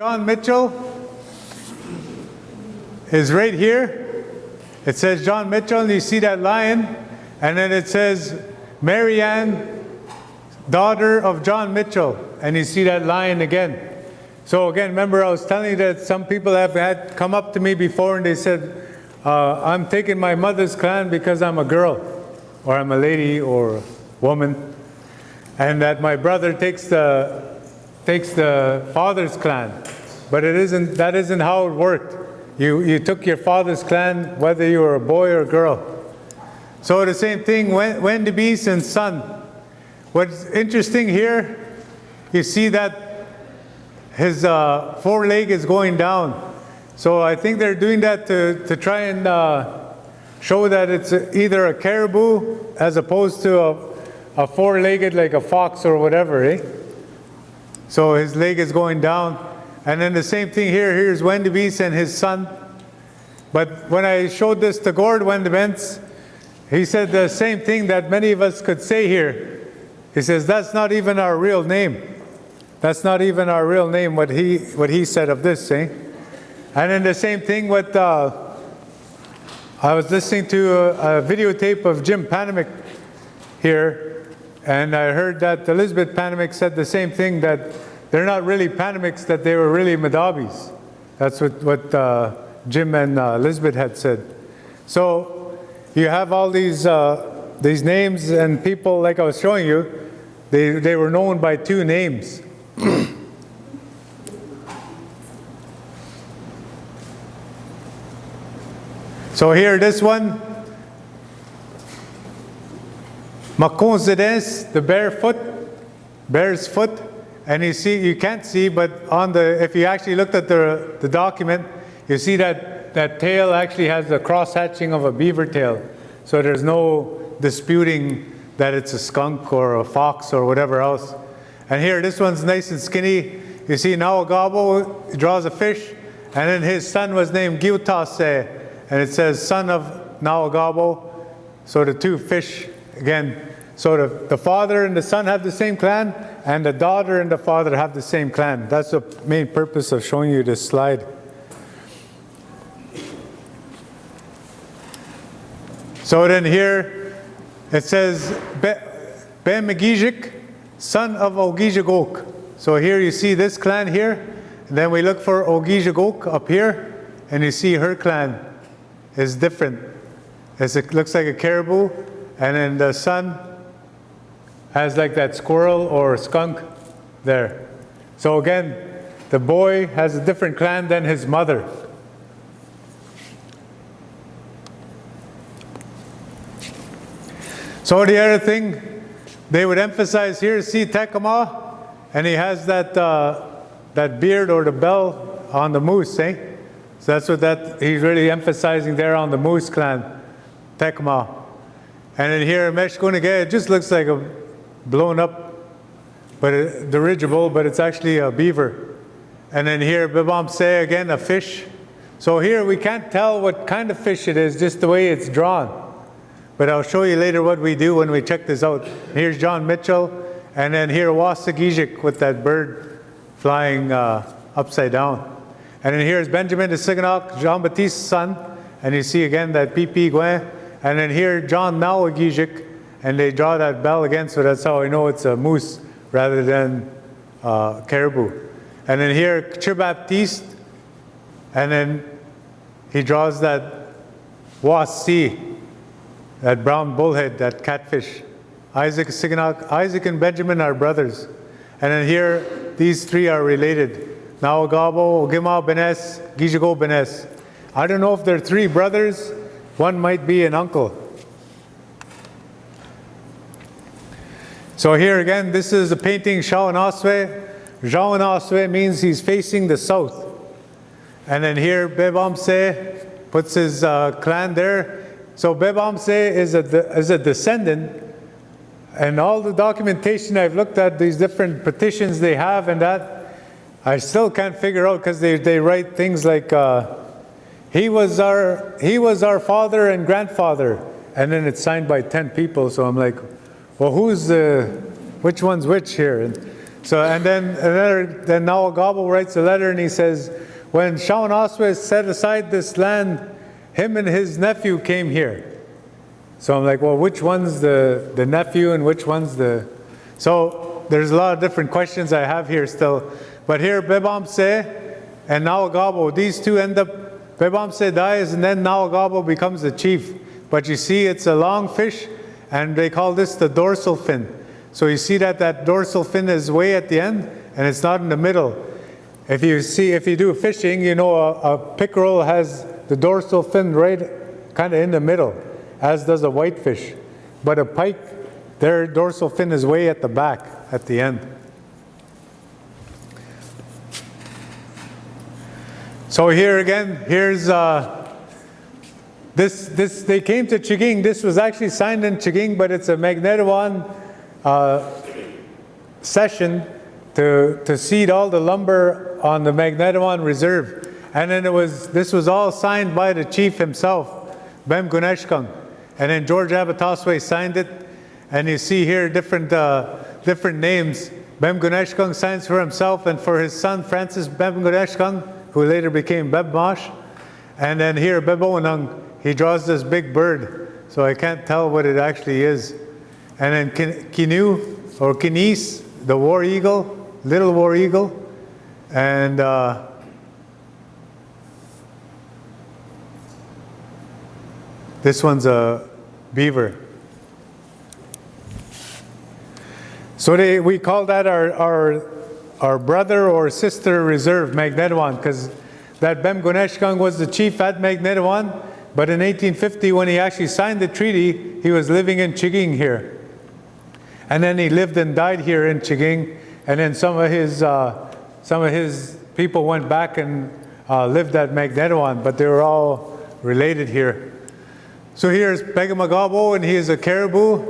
John Mitchell is right here. It says John Mitchell, and you see that lion, and then it says Marianne, daughter of John Mitchell, and you see that lion again. So again, remember I was telling you that some people have had come up to me before and they said, I'm taking my mother's clan because I'm a girl, or I'm a lady or a woman, and that my brother takes the father's clan. But that isn't how it worked. You took your father's clan whether you were a boy or a girl. So the same thing, Wendy Beast and son. What's interesting here, you see that his foreleg is going down. So I think they're doing that to try and show that it's either a caribou as opposed to a four-legged like a fox or whatever, eh? So his leg is going down. And then the same thing here, here's Wendy Beast and his son. But when I showed this to Gord Wendebents, he said the same thing that many of us could say here. He says, that's not even our real name. That's not even our real name, what he said of this, eh? And then the same thing with, I was listening to a videotape of Jim Panamick here, and I heard that Elizabeth Panamick said the same thing, that they're not really Panamicks, that they were really Madabis. That's what Jim and Elizabeth had said. So you have all these names, and people, like I was showing you, they were known by two names. So here, this one, Makonzedes, the bear's foot, and you can't see, but if you actually looked at the document, you see that tail actually has the cross-hatching of a beaver tail. So there's no disputing that it's a skunk or a fox or whatever else. And here, this one's nice and skinny. You see Nawagabo draws a fish, and then his son was named Giutase, and it says son of Nawagabo. So the two fish, again, so the father and the son have the same clan, and the daughter and the father have the same clan. That's the main purpose of showing you this slide. So then here, it says Ben Megijik, son of Ogijagok. So here you see this clan here, and then we look for Ogijagok up here, and you see her clan is different. It looks like a caribou, and then the son has like that squirrel or skunk there. So again, the boy has a different clan than his mother. So the other thing they would emphasize here, see Tekama, and he has that beard or the bell on the moose, eh? So that's what he's really emphasizing there on the moose clan, Tekama. And then here, Meshkunige, it just looks like a blown up dirigible, but it's actually a beaver. And then here, Bibamse, again, a fish. So here we can't tell what kind of fish it is, just the way it's drawn. But I'll show you later what we do when we check this out. Here's John Mitchell, and then here Waawaaskingaa with that bird flying upside down. And then here's Benjamin de Siganok, Jean-Baptiste's son, and you see again that Pipi Gwen. And then here John Nawagijik, and they draw that bell again, so that's how I know it's a moose rather than caribou. And then here Chibaptiste, and then he draws that Wasi, that brown bullhead, that catfish. Isaac Siganok, Isaac and Benjamin are brothers. And then here, these three are related. Nawagabo, Ogima Benes, Gijago Benes. I don't know if they're three brothers. One might be an uncle. So here again, this is a painting Shawanaswe. Shawanaswe means he's facing the south. And then here, Bebamse puts his clan there. So Bebamse is a descendant, and all the documentation I've looked at, these different petitions they have and that, I still can't figure out, because they write things like, he was our father and grandfather, and then it's signed by 10 people, so I'm like, well, which one's which here? And So, and then Nawagabo writes a letter and he says, when Shawanaswa set aside this land, him and his nephew came here. So I'm like, well, which one's the nephew and which one's the... So there's a lot of different questions I have here still. But here, Bebamse and Nawagabo, these two end up, Bebamse dies and then Nawagabo becomes the chief. But you see, it's a long fish and they call this the dorsal fin. So you see that dorsal fin is way at the end and it's not in the middle. If you do fishing, you know a pickerel has the dorsal fin right kind of in the middle, as does a whitefish. But a pike, their dorsal fin is way at the back, at the end. So here again, here's this. They came to Chiging. This was actually signed in Chiging, but it's a Magnetawan session to seed all the lumber on the Magnetawan Reserve. And then this was all signed by the chief himself, Bem Guneshkung. And then George Abataswe signed it. And you see here different names. Bem Guneshkung signs for himself and for his son, Francis Bem Guneshkung, who later became Bebmosh. And then here, Bebonung, he draws this big bird. So I can't tell what it actually is. And then Kinu, or Kinis, the war eagle, little war eagle. And this one's a beaver. So we call that our brother or sister reserve, Magnetawan, because that Bem Guneshkung was the chief at Magnetawan, but in 1850 when he actually signed the treaty, he was living in Chiging here. And then he lived and died here in Chiging, and then some of his people went back and lived at Magnetawan, but they were all related here. So here's Pegamagabo, and he is a Caribou,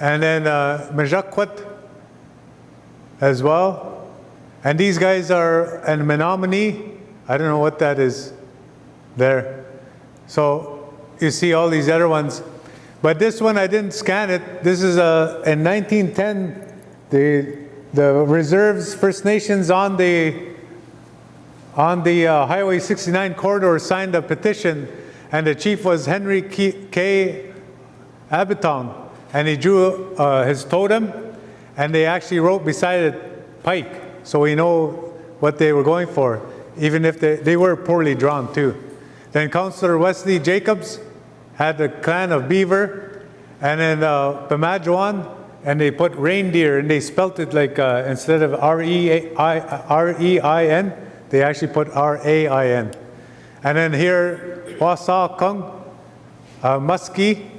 and then Majakwat as well. And these guys are an Menominee. I don't know what that is there. So you see all these other ones. But this one, I didn't scan it. This is in 1910, the reserves, First Nations on the Highway 69 corridor signed a petition, and the chief was Henry K. Abitong, and he drew his totem, and they actually wrote beside it, Pike, so we know what they were going for, even if they were poorly drawn too. Then Councillor Wesley Jacobs had the clan of Beaver, and then Pamajuan, and they put reindeer, and they spelt it like, instead of R-E-I-N, they actually put R-A-I-N. And then here, Waawaaskingaa, Muskie,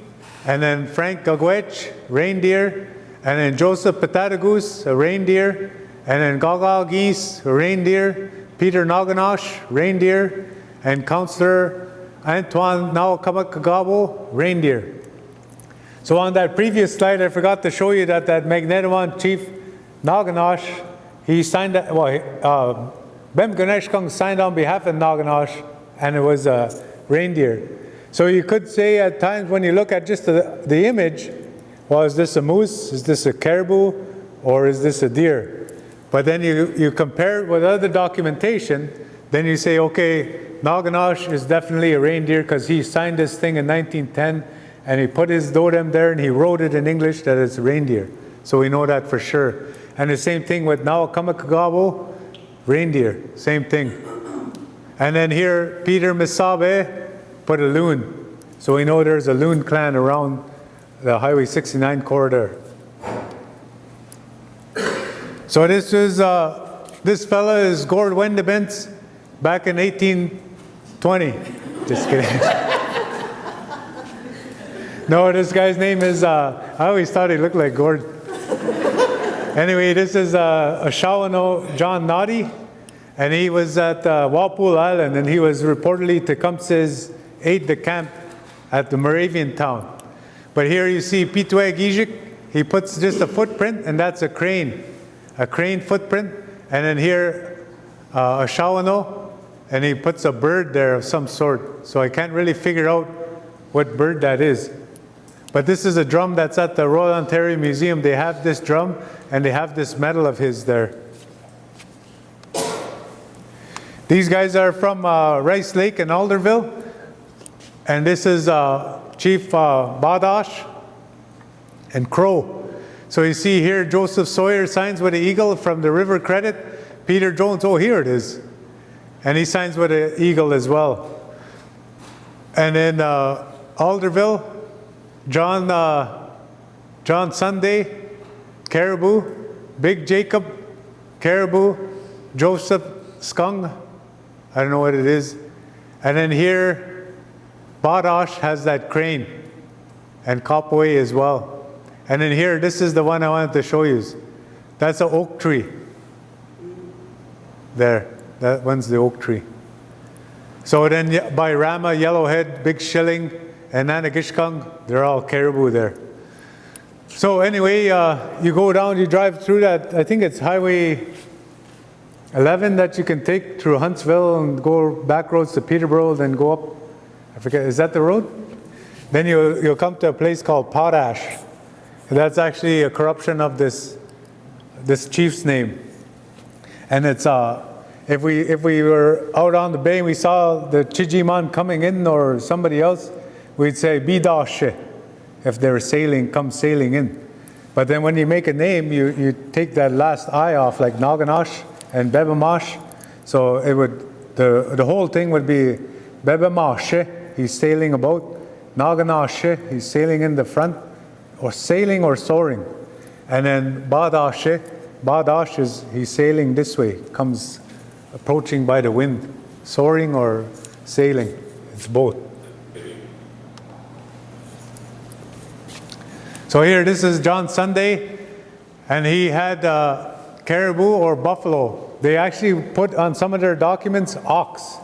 and then Frank Gagwech, reindeer, and then Joseph Patatagoose, a reindeer, and then Gaga Geese, a reindeer, Peter Naganosh, reindeer, and Councillor Antoine Nawakamakagabo, reindeer. So on that previous slide, I forgot to show you that Magnetawan chief, Naganosh, he signed, Bem Guneshkung signed on behalf of Naganosh, and it was a reindeer. So you could say at times when you look at just the image, well, is this a moose, is this a caribou, or is this a deer? But then you compare it with other documentation, then you say, okay, Naganosh is definitely a reindeer because he signed this thing in 1910, and he put his totem there, and he wrote it in English that it's reindeer. So we know that for sure. And the same thing with Nawakamakagabo, reindeer, same thing. And then here, Peter Misabe put a loon. So we know there's a loon clan around the Highway 69 corridor. So this fella is Gord Wendebents back in 1820. Just kidding. No, this guy's name is, I always thought he looked like Gord. Anyway, this is a Shawano John Noddy, and he was at Walpole Island, and he was reportedly Tecumseh's aide-de-camp at the Moravian town. But here you see Pitwe Gijik, he puts just a footprint, and that's a crane footprint. And then here, a Shawano, and he puts a bird there of some sort. So I can't really figure out what bird that is. But this is a drum that's at the Royal Ontario Museum. They have this drum, and they have this medal of his there. These guys are from Rice Lake in Alderville. And this is Chief Badash and Crow. So you see here, Joseph Sawyer signs with an eagle from the River Credit. Peter Jones, oh, here it is. And he signs with an eagle as well. And then Alderville, John Sunday, Caribou, Big Jacob, Caribou, Joseph Skung, I don't know what it is. And then here, Badash has that crane, and Kopaway as well. And then here, this is the one I wanted to show you. That's an oak tree. There, that one's the oak tree. So then by Rama, Yellowhead, Big Shilling, and Nanagishkung, they're all caribou there. So anyway, you go down, you drive through that, I think it's Highway 11 that you can take through Huntsville and go back roads to Peterborough, then go up, I forget, is that the road? Then you'll come to a place called Potash. And that's actually a corruption of this chief's name. And it's, if we were out on the bay and we saw the Chijiman coming in or somebody else, we'd say Bidashe, if they were come sailing in. But then when you make a name, you take that last I off, like Naganash and Bebamash. So it would, the whole thing would be Bebemashe, he's sailing about. Naganashe, he's sailing in the front, or sailing or soaring. And then Badashe, Badash is, he's sailing this way, comes approaching by the wind, soaring or sailing. It's both. So here, this is John Sunday, and he had caribou or buffalo. They actually put on some of their documents ox.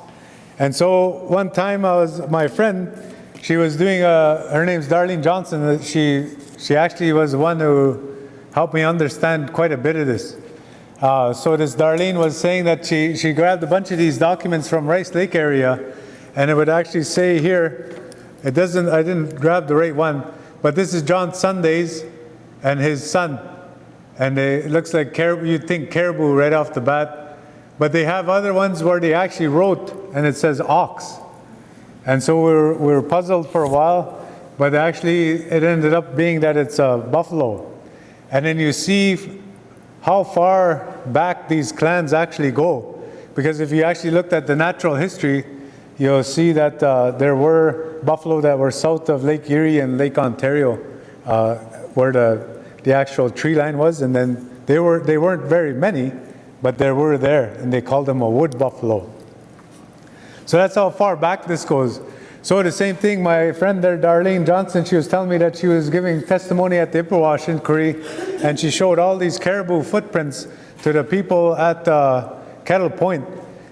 And so one time my friend, she was doing, her name's Darlene Johnson. She actually was the one who helped me understand quite a bit of this. So this Darlene was saying that she grabbed a bunch of these documents from Rice Lake area, and it would actually say here, I didn't grab the right one, but this is John Sunday's and his son. And it looks like caribou, you'd think caribou right off the bat. But they have other ones where they actually wrote, and it says ox. And so we were puzzled for a while, but actually it ended up being that it's a buffalo. And then you see how far back these clans actually go. Because if you actually looked at the natural history, you'll see that there were buffalo that were south of Lake Erie and Lake Ontario, where the actual tree line was. And then they weren't very many, but they were there, and they called them a wood buffalo. So that's how far back this goes. So the same thing, my friend there, Darlene Johnson, she was telling me that she was giving testimony at the Ipperwash inquiry, and she showed all these caribou footprints to the people at Kettle Point.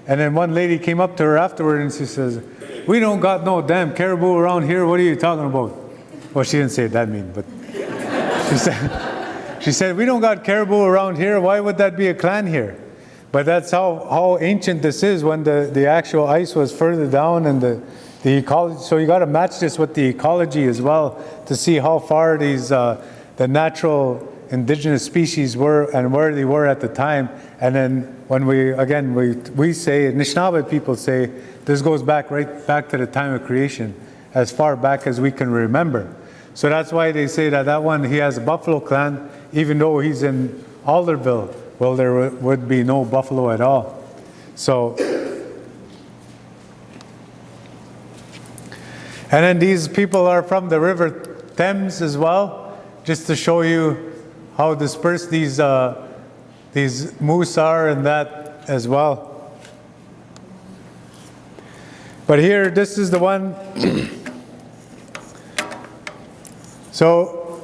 And then one lady came up to her afterward and she says, "We don't got no damn caribou around here, what are you talking about?" Well, she didn't say it that mean, but she said, "We don't got caribou around here, why would that be a clan here?" But that's how ancient this is, when the actual ice was further down, and the ecology. So you got to match this with the ecology as well to see how far these the natural indigenous species were and where they were at the time. And then when we say, Anishinaabe people say, this goes right back to the time of creation, as far back as we can remember. So that's why they say that one, he has a buffalo clan, even though he's in Alderville. Well, there would be no buffalo at all. So, and then these people are from the River Thames as well, just to show you how dispersed these moose are and that as well. But here, this is the one. So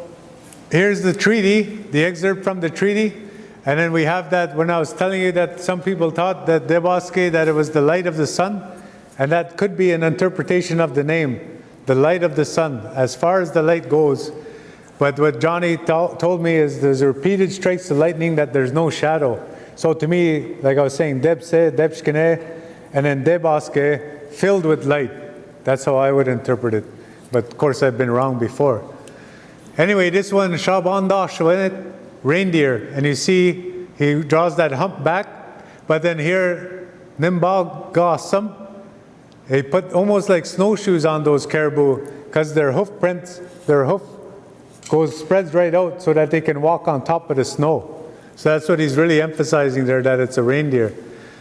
here's the treaty, the excerpt from the treaty. And then we have that, when I was telling you that some people thought that Debaske, that it was the light of the sun, and that could be an interpretation of the name, the light of the sun, as far as the light goes. But what Johnny told me is there's repeated strikes of lightning, that there's no shadow. So to me, like I was saying, Debse, Debshkene, and then Debaske, filled with light. That's how I would interpret it. But of course I've been wrong before. Anyway, this one, Shabandash, reindeer. And you see, he draws that hump back. But then here, Nimbag Gossam, he put almost like snowshoes on those caribou because their hoof prints, their hoof spreads right out so that they can walk on top of the snow. So that's what he's really emphasizing there, that it's a reindeer.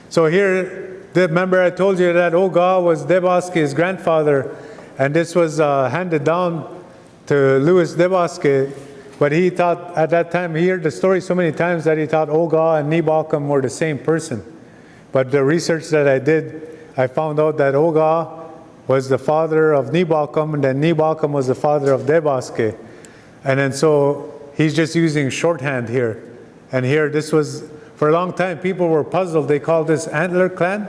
So here, remember I told you that Odaawaa was Deboske's grandfather, and this was handed down to Louis Debosque, but he thought at that time, he heard the story so many times that he thought Odaawaa and Nibalcom were the same person. But the research that I did, I found out that Odaawaa was the father of Nibalcom, and then Nibalcom was the father of Debosque. And then so he's just using shorthand here. And here, this was, for a long time, people were puzzled. They called this Antler Clan,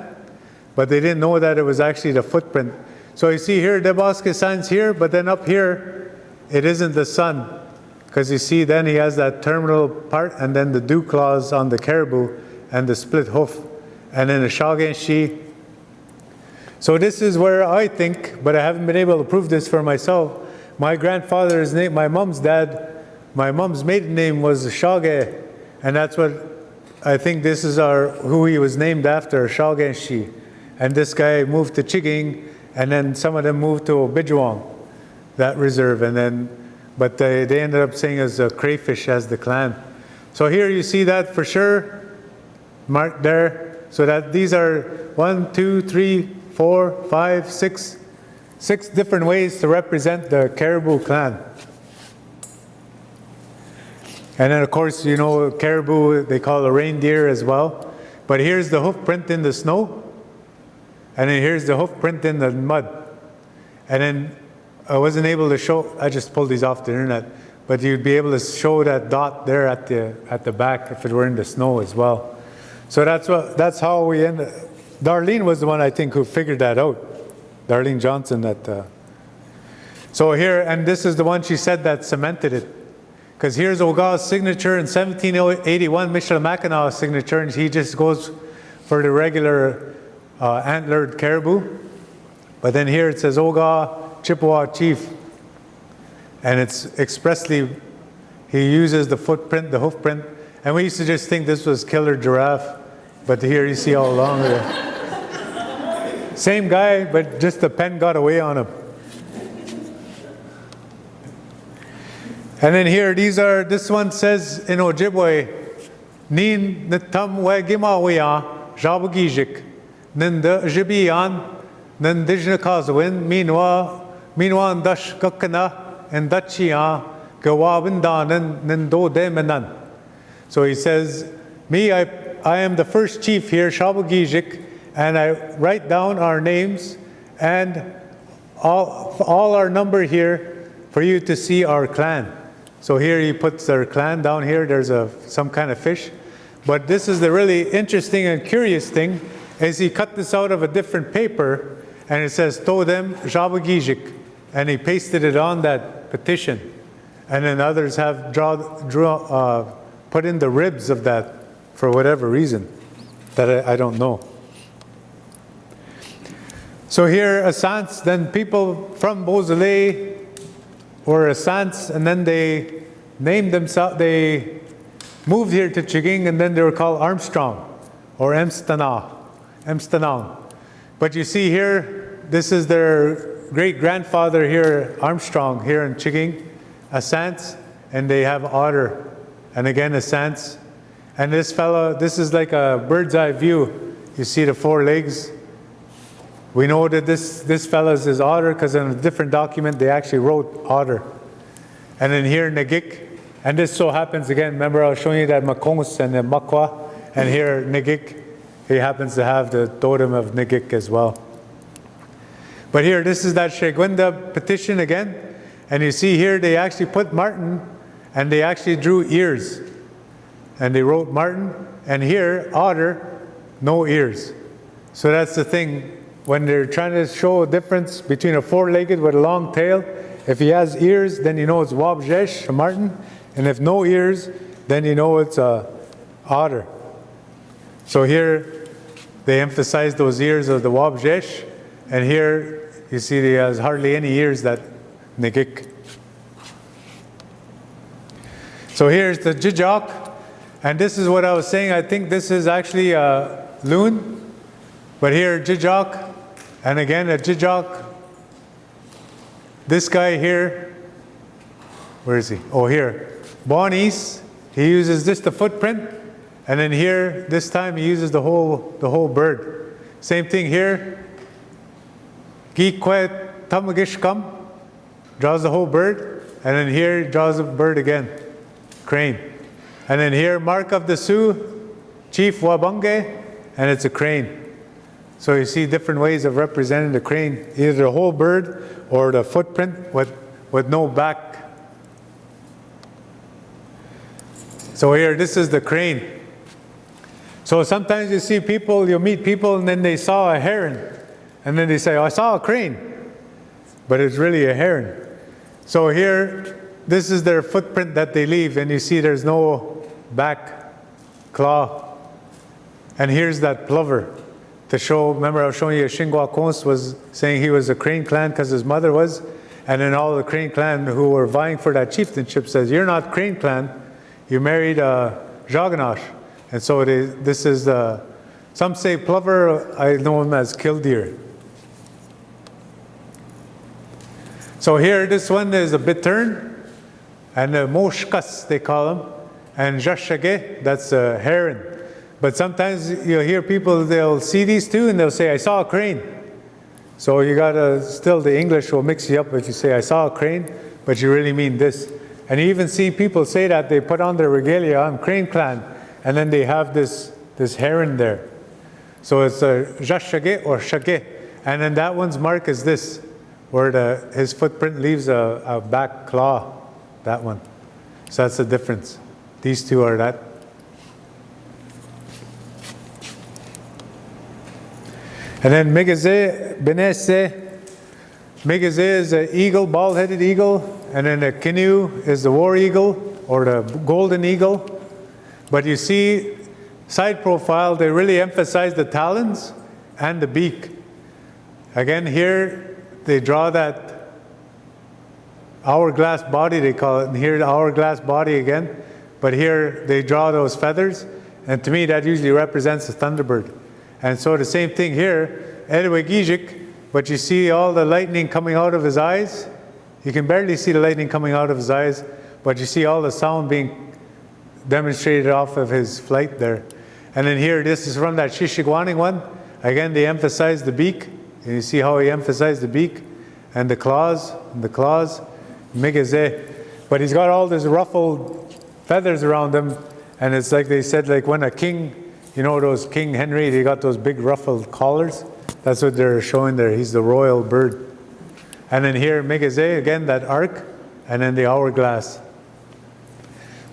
but they didn't know that it was actually the footprint. So you see here, Debosque signs here, but then up here, it isn't the sun. Because you see, then he has that terminal part, and then the dew claws on the caribou, and the split hoof, and then the Shag. So this is where I think, but I haven't been able to prove this for myself. My grandfather's name, my mom's maiden name was Shag, and that's what I think this is who he was named after, Shag. And this guy moved to Chiging, and then some of them moved to Obijuang, that reserve, and then, but they ended up saying as a crayfish as the clan. So here you see that for sure, marked there. So that these are 1, 2, 3, 4, 5, 6 different ways to represent the Caribou clan. And then of course, you know, caribou, they call a reindeer as well. But here's the hoof print in the snow. And then here's the hoof print in the mud. And then I wasn't able to show, I just pulled these off the internet, but you'd be able to show that dot there at the back if it were in the snow as well. So that's how we ended. Darlene was the one, I think, who figured that out. Darlene Johnson. So here, and this is the one she said that cemented it. Because here's Odaawaa's signature in 1781, Michilimakinaw's signature, and he just goes for the regular antlered caribou. But then here it says Odaawaa Chippewa Chief. And it's expressly, he uses the footprint, the hoof print. And we used to just think this was killer giraffe. But here you see all along there. Same guy, but just the pen got away on him. And then here, this one says in Ojibwe, Nin Nitam Wegimawea, Jabugijik, Ninda Jibian, Nindijnakazwin, Minwa Dash Gukana, and Dachia, Gawabindan, Nindo Demenan. So he says, me, I am the first chief here, Shabugijik, and I write down our names and all our number here for you to see our clan. So here he puts their clan down here. There's some kind of fish. But this is the really interesting and curious thing, is he cut this out of a different paper, and it says Todem Jabugijik, and he pasted it on that petition. And then others have put in the ribs of that for whatever reason that I don't know. So here, Assants, then people from Beausoleil were Assants, and then they named themselves, they moved here to Chiging, and then they were called Armstrong or Emstanang. But you see here, this is their great-grandfather here, Armstrong, here in Chiging, Assants, and they have otter, and again Assants. And this fellow, this is like a bird's eye view. You see the 4 legs. We know that this fellow's is otter because in a different document they actually wrote otter. And then here Nagik, and this so happens again, remember I was showing you that Makongos and the Makwa, and here Nagik, he happens to have the totem of Nagik as well. But here, this is that Shegwenda petition again, and you see here they actually put Martin, and they actually drew ears. And they wrote Martin, and here, otter, no ears. So that's the thing. When they're trying to show a difference between a 4-legged with a long tail, if he has ears, then you know it's Wabjesh, a martin. And if no ears, then you know it's a otter. So here, they emphasize those ears of the Wabjesh. And here, you see he has hardly any ears, that Nagik. So here's the jijok, and this is what I was saying. I think this is actually a loon, but here jijok, and again a jijok. This guy here, where is he? Oh, here. Bonnies, he uses this, the footprint, and then here, this time he uses the whole bird. Same thing here. Gikwet tamagishkam, draws the whole bird, and then here draws the bird again. Crane. And then here, Mark of the Sioux, Chief Wabange, and it's a crane. So you see different ways of representing the crane, either the whole bird or the footprint with no back. So here, this is the crane. So sometimes you see people, you meet people, and then they saw a heron. And then they say, oh, I saw a crane. But it's really a heron. So here, this is their footprint that they leave, and you see there's no back claw. And here's that plover to show, remember I was showing you Shingwa Kons was saying he was a Crane clan because his mother was, and then all the Crane clan who were vying for that chieftainship says, you're not Crane clan, you married Jaganash. And so this is, some say plover, I know him as killdeer. So here, this one is a bittern, and moshkas, they call them, and jashage, that's a heron. But sometimes you'll hear people, they'll see these two, and they'll say, I saw a crane. So you gotta, still the English will mix you up if you say, I saw a crane, but you really mean this. And you even see people say that, they put on their regalia, I'm Crane clan, and then they have this heron there. So it's a jashage or shage, and then that one's mark is this, where his footprint leaves a back claw, that one. So that's the difference. These two are that. And then Megaze, Benese. Megaze is an eagle, bald-headed eagle, and then the Kinu is the war eagle, or the golden eagle. But you see, side profile, they really emphasize the talons and the beak. Again, here, they draw that hourglass body, they call it, and here the hourglass body again. But here, they draw those feathers, and to me, that usually represents the thunderbird. And so the same thing here, Edwe Gijik, but you see all the lightning coming out of his eyes. You can barely see the lightning coming out of his eyes, but you see all the sound being demonstrated off of his flight there. And then here, this is from that Shishigwaning one. Again, they emphasize the beak. And you see how he emphasized the beak and the claws, Migaze. But he's got all these ruffled feathers around him. And it's like they said, like when a king, you know, those King Henry, they got those big ruffled collars. That's what they're showing there. He's the royal bird. And then here, Migaze, again, that arc, and then the hourglass.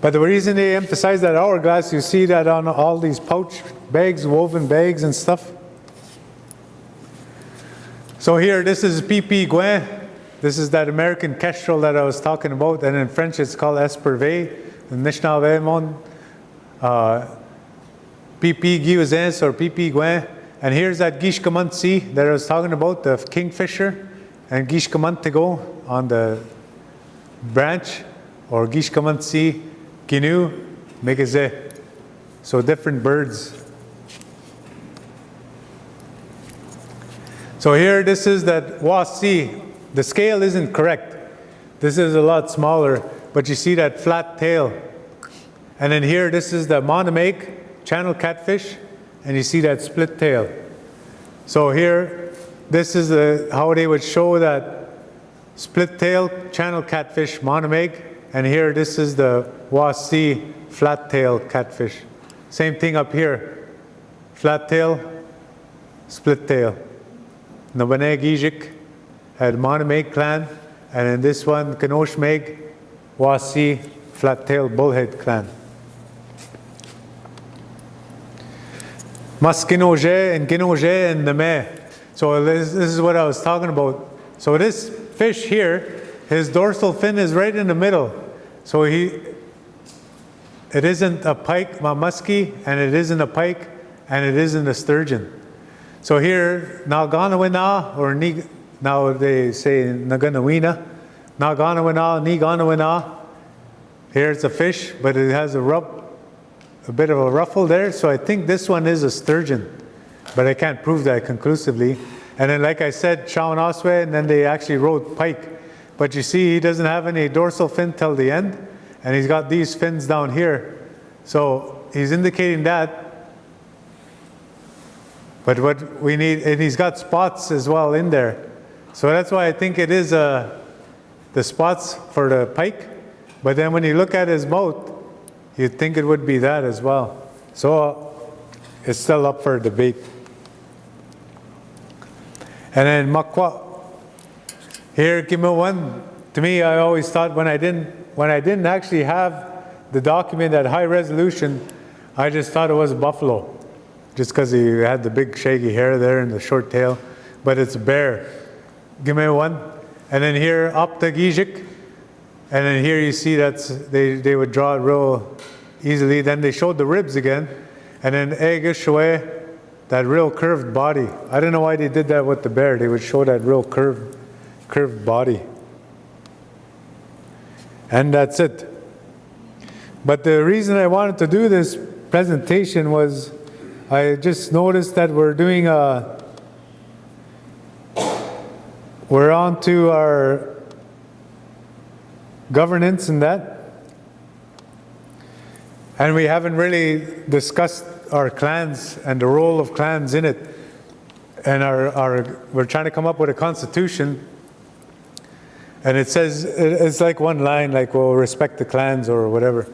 But the reason they emphasize that hourglass, you see that on all these pouch bags, woven bags and stuff. So here, this is Pipi Gouin. This is that American kestrel that I was talking about. And in French, it's called Espervé. In Anishinaabe Mon, Pipi Guizens or Pipi Gouin. And here's that Gishkamantsi that I was talking about, the kingfisher. And Gishkamantego on the branch, or Gishkamantsi, Ginu, Megaze. So different birds. So here, this is that Wasi. The scale isn't correct. This is a lot smaller, but you see that flat tail. And then here, this is the Monomaque, channel catfish, and you see that split tail. So here, this is how they would show that split tail, channel catfish, Monomaque, and here, this is the Wasi, flat tail catfish. Same thing up here, flat tail, split tail. Nabane Gijik had Monomaque clan, and in this one, Kanoshmeg, Wasi, flat-tail bullhead clan. Maskinoje and Ginoje and Name. So this is what I was talking about. So this fish here, his dorsal fin is right in the middle. So it isn't a pike, a muskie, and it isn't a pike, and it isn't a sturgeon. So here, Naganawina, or now they say Naganawina, Naganawina, Niganawina, Here's a fish, but it has a bit of a ruffle there. So I think this one is a sturgeon, but I can't prove that conclusively. And then, like I said, Shawn Osway, and then they actually wrote pike. But you see, he doesn't have any dorsal fin till the end, and he's got these fins down here. So he's indicating that. But what we need, and he's got spots as well in there. So that's why I think it is the spots for the pike. But then when you look at his mouth, you'd think it would be that as well. So it's still up for debate. And then Makwa. Here, Kimo 1, to me, I always thought when I didn't actually have the document at high resolution, I just thought it was a buffalo, just because he had the big shaggy hair there and the short tail. But it's a bear. Kimo 1. And then here, Optagijik. And then here you see that they would draw it real easily. Then they showed the ribs again. And then Egishwe, that real curved body. I don't know why they did that with the bear. They would show that real curved body. And that's it. But the reason I wanted to do this presentation was I just noticed that we're on to our governance and that. And we haven't really discussed our clans and the role of clans in it. And we're trying to come up with a constitution. And it says, it's like one line, like, well, respect the clans or whatever.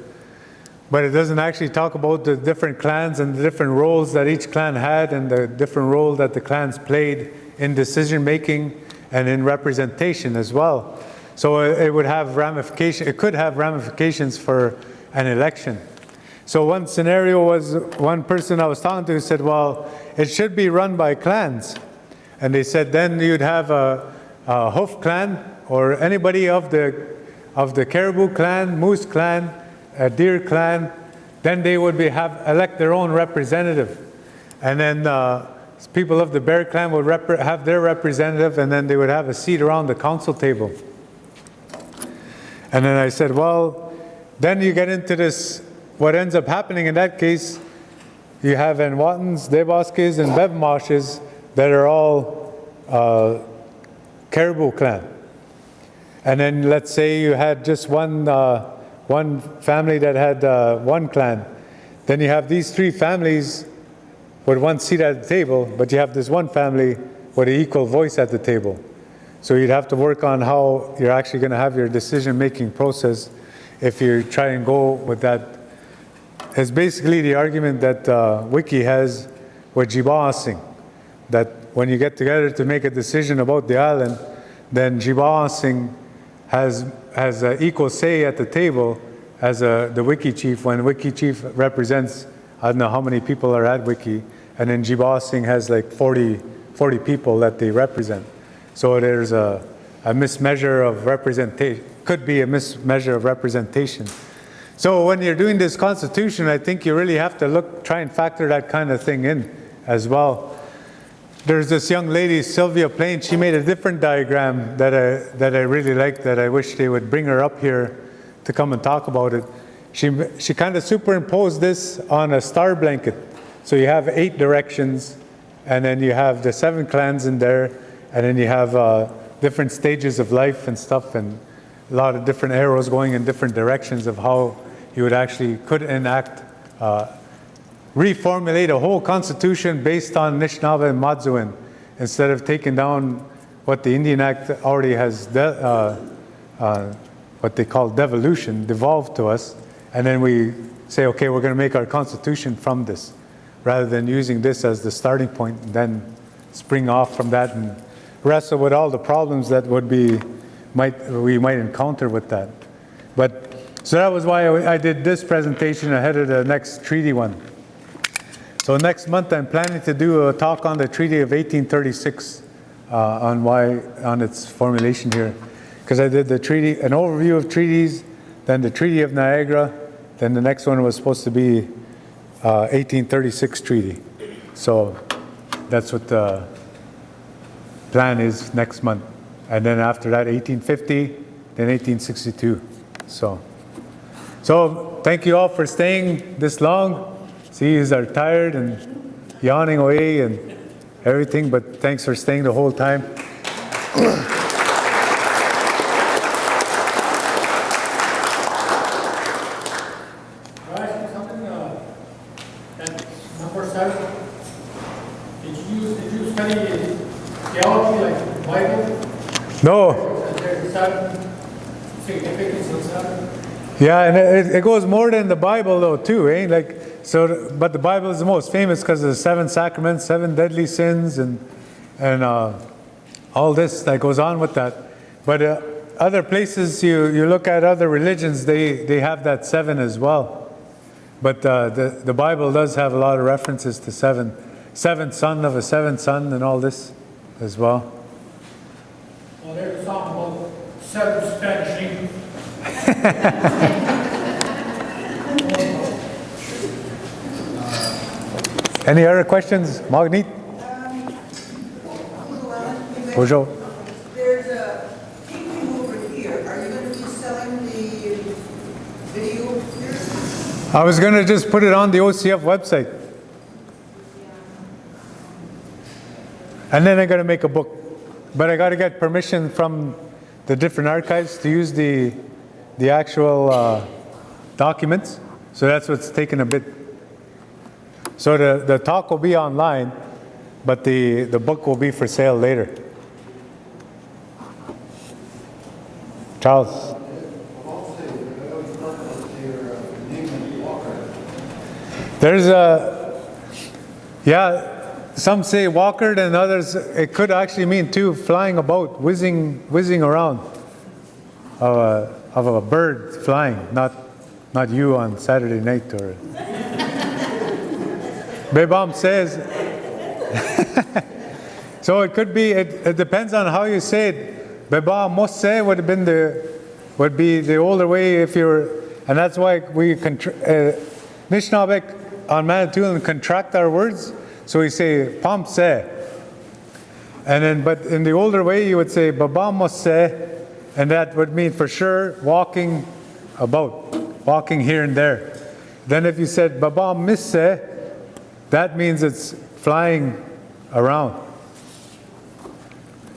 But it doesn't actually talk about the different clans and the different roles that each clan had and the different role that the clans played in decision making and in representation as well. So it would have ramifications, it could have ramifications for an election. So one scenario was, one person I was talking to said, well, it should be run by clans. And they said then you'd have a hoof clan or anybody of the Caribou clan, Moose clan, a Deer clan, then they would elect their own representative. And then people of the Bear clan would have their representative, and then they would have a seat around the council table. And then I said, well, then you get into this, what ends up happening in that case, you have Nwatans, Debaskis, and Bevmoshes that are all Caribou clan. And then let's say you had just one family that had one clan. Then you have these three families with one seat at the table, but you have this one family with an equal voice at the table. So you'd have to work on how you're actually going to have your decision-making process if you try and go with that. It's basically the argument that Wiki has with Waawaaskingaa, that when you get together to make a decision about the island, then Waawaaskingaa has an equal say at the table as the Wiki chief, when Wiki chief represents, I don't know how many people are at Wiki, and then Waawaaskingaa has like 40 people that they represent. So there's a mismeasure of representation, could be a mismeasure of representation. So when you're doing this constitution, I think you really have to try and factor that kind of thing in as well. There's this young lady, Sylvia Plain, she made a different diagram that I really liked, that I wish they would bring her up here to come and talk about it. She kind of superimposed this on a star blanket. So you have 8 directions, and then you have the 7 clans in there, and then you have different stages of life and stuff, and a lot of different arrows going in different directions of how you could enact, reformulate a whole constitution based on Anishinaabe and Matsuin, instead of taking down what the Indian Act already has, what they call devolved to us, and then we say, okay, we're going to make our constitution from this, rather than using this as the starting point and then spring off from that and wrestle with all the problems that we might encounter with that. So that was why I did this presentation ahead of the next treaty one. So next month I'm planning to do a talk on the Treaty of 1836, on its formulation here, because I did the treaty, an overview of treaties, then the Treaty of Niagara, then the next one was supposed to be 1836 treaty. So that's what the plan is next month. And then after that, 1850, then 1862. So So thank you all for staying this long. See, you are tired and yawning away and everything, but thanks for staying the whole time. Number 7. Did you study theology like Bible? No. There's some significance of that. Yeah, and it goes more than the Bible though too, eh? Like so, but the Bible is the most famous because of the 7 sacraments, 7 deadly sins, and all this that goes on with that. But other places, you look at other religions, they have that 7 as well. But the Bible does have a lot of references to 7. 7th son of a 7th son and all this as well. Well, there's a song about 7 Spanish ink. Any other questions? Magneet? Bonjour. There's a painting over here. Are you going to be selling the video here? I was going to just put it on the OCF website. And then I'm going to make a book. But I got to get permission from the different archives to use the actual documents. So that's what's taken a bit. So the talk will be online, but the book will be for sale later. Charles. There's some say walker, and others, it could actually mean too, flying about, whizzing around, of a bird flying, not you on Saturday night. Or Bebam says, so it could be, it depends on how you say it. Beba Mose would be the older way if you're, and that's why we Anishinaabe on Manitoulin contract our words, so we say Pam Se. And then, but in the older way, you would say Baba Mose, and that would mean for sure walking about, walking here and there. Then if you said Baba Misse, that means it's flying around.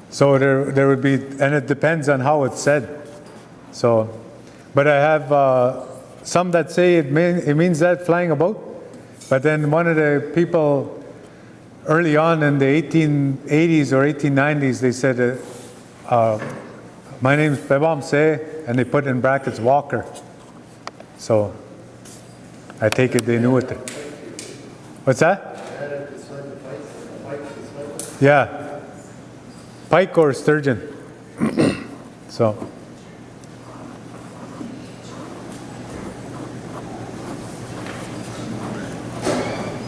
So there would be, and it depends on how it's said. So, but I have some that say it means that flying about. But then one of the people early on in the 1880s or 1890s, they said, my name's Bebam Se, and they put in brackets Walker. So I take it they knew it. What's that? Yeah. Pike or sturgeon. So.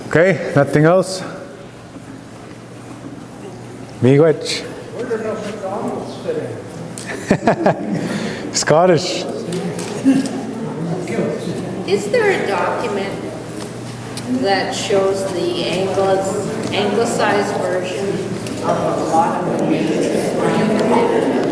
Okay, nothing else? Miigwech. Where did those McDonald's fit in? Scottish. Is there a document that shows the anglicized version of a lot of the names?